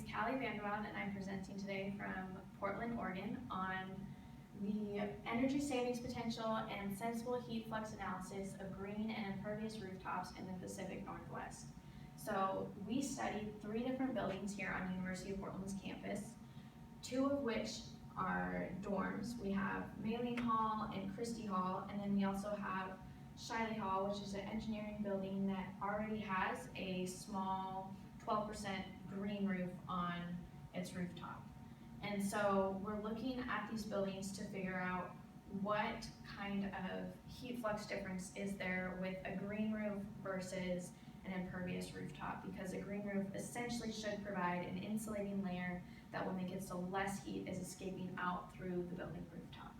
Calli VanderWilde, and I'm presenting today from Portland, Oregon on the energy savings potential and sensible heat flux analysis of green and impervious rooftops in the Pacific Northwest. So we studied 3 different buildings here on University of Portland's campus, 2 of which are dorms. We have Mailing Hall and Christie Hall, and then we also have Shiley Hall, which is an engineering building that already has a small 12% green roof on its rooftop. And so we're looking at these buildings to figure out what kind of heat flux difference is there with a green roof versus an impervious rooftop, because a green roof essentially should provide an insulating layer that will make it so less heat is escaping out through the building rooftop.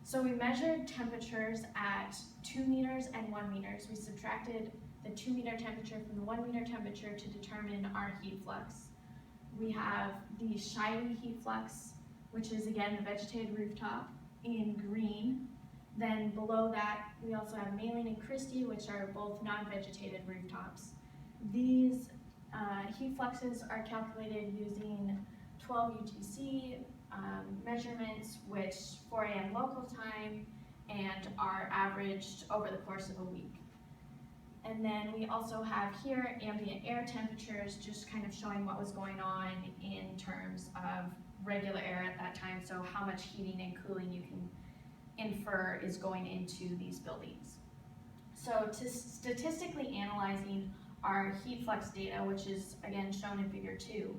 So we measured temperatures at 2 meters and 1 meters. We subtracted the 2 meter temperature from the 1 meter temperature to determine our heat flux. We have the Shiley heat flux, which is again the vegetated rooftop in green. Then below that, we also have Mailing and Christie, which are both non-vegetated rooftops. These heat fluxes are calculated using 12 UTC measurements, which 4 a.m. local time, and are averaged over the course of a week. And then we also have here ambient air temperatures, just kind of showing what was going on in terms of regular air at that time, so how much heating and cooling you can infer is going into these buildings. So to statistically analyzing our heat flux data, which is again shown in figure 2,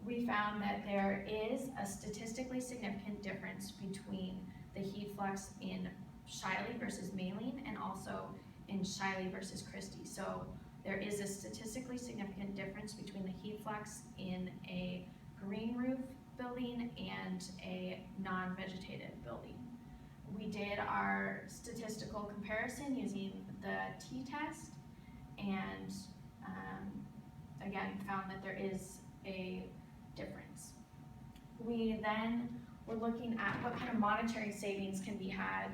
we found that there is a statistically significant difference between the heat flux in Shiley versus Mailing and also in Shiley versus Christie. So there is a statistically significant difference between the heat flux in a green roof building and a non-vegetated building. We did our statistical comparison using the t-test and again found that there is a difference. We then were looking at what kind of monetary savings can be had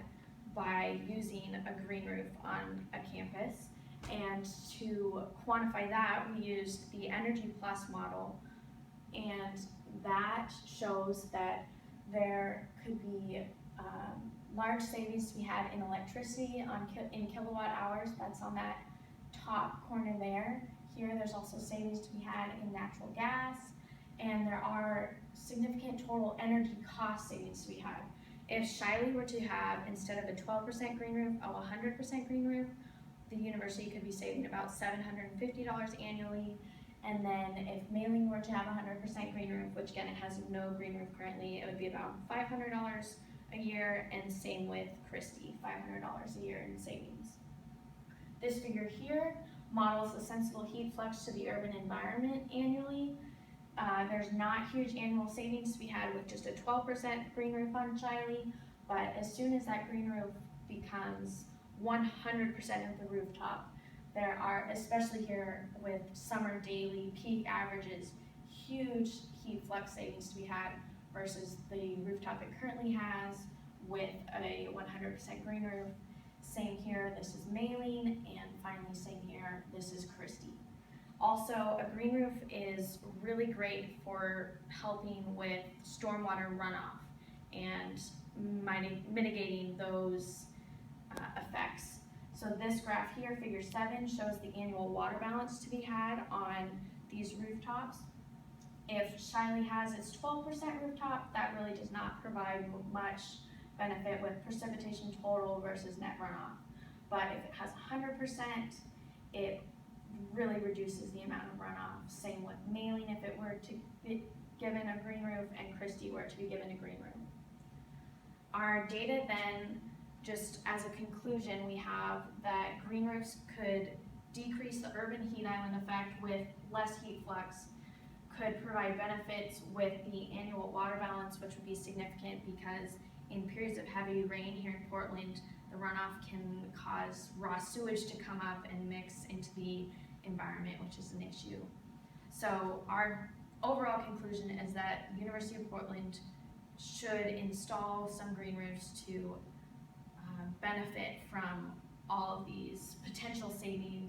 by using a green roof on a campus, and to quantify that we used the Energy Plus model, and that shows that there could be large savings to be had in electricity in kilowatt hours. That's on that top corner there. Here there's also savings to be had in natural gas, and there are significant total energy cost savings to be had. If Shiley were to have, instead of a 12% green roof, a 100% green roof, the university could be saving about $750 annually. And then if Mailing were to have a 100% green roof, which again it has no green roof currently, it would be about $500 a year, and same with Christie, $500 a year in savings. This figure here models the sensible heat flux to the urban environment annually. There's not huge annual savings to be had with just a 12% green roof on Shiley, but as soon as that green roof becomes 100% of the rooftop, there are, especially here with summer daily peak averages, huge heat flux savings to be had versus the rooftop it currently has with a 100% green roof. Same here, this is Mailing, and finally same here, this is Christie. Also, a green roof is really great for helping with stormwater runoff and mitigating those effects. So this graph here, figure 7, shows the annual water balance to be had on these rooftops. If Shiley has its 12% rooftop, that really does not provide much benefit with precipitation total versus net runoff. But if it has 100%, it really reduces the amount of runoff. Same with Mailing if it were to be given a green roof, and Christie were to be given a green roof. Our data then, just as a conclusion, we have that green roofs could decrease the urban heat island effect with less heat flux, could provide benefits with the annual water balance, which would be significant because in periods of heavy rain here in Portland, the runoff can cause raw sewage to come up and mix into the environment, which is an issue. So our overall conclusion is that University of Portland should install some green roofs to benefit from all of these potential savings